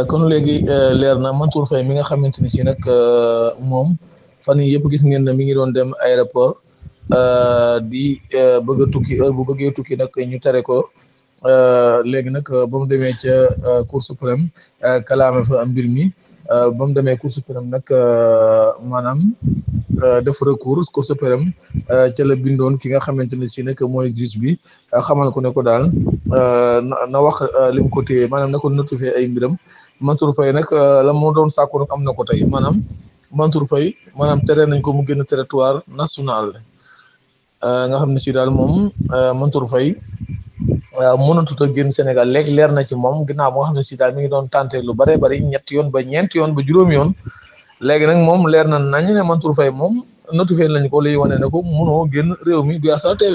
kon léegi leer na Mansour Faye mi nga xamante ni si nag moom fan yii yëpp gis ngeen ne mi ngi doon dem aéroport di bëgg a tukki heure bu bëggee tukki nag ñu tere ko léegi nag ba mu demee ca Cour suprême kalaame fa mbir mi ba mu demee Cour suprême nag maanaam def recours Cour suprême ca la bindoon ki nga xamante ne si nag mooy juge bi xamal ko ne ko daal na wax li mu ko téye maanaam na ko notifié ay mbiram Mansour Faye nag la mu doon sàkku nag am na ko tey maanaam Mansour Faye maanaam tere nañ ko mu génn territoire national nga xam ne si daal moom Mansour Faye mënatut a génn Sénégal léegi leer na ci moom ginnaaw boo xam ne si daal mi ngi doon tenté lu bare bari ñetti yoon ba ñeenti yoon ba juróomi yoon léegi nag moom leer na nañ ne Mansour Faye moom notifié nañ ko liy wane ne ko mënoo génn réew mi Guyassar TV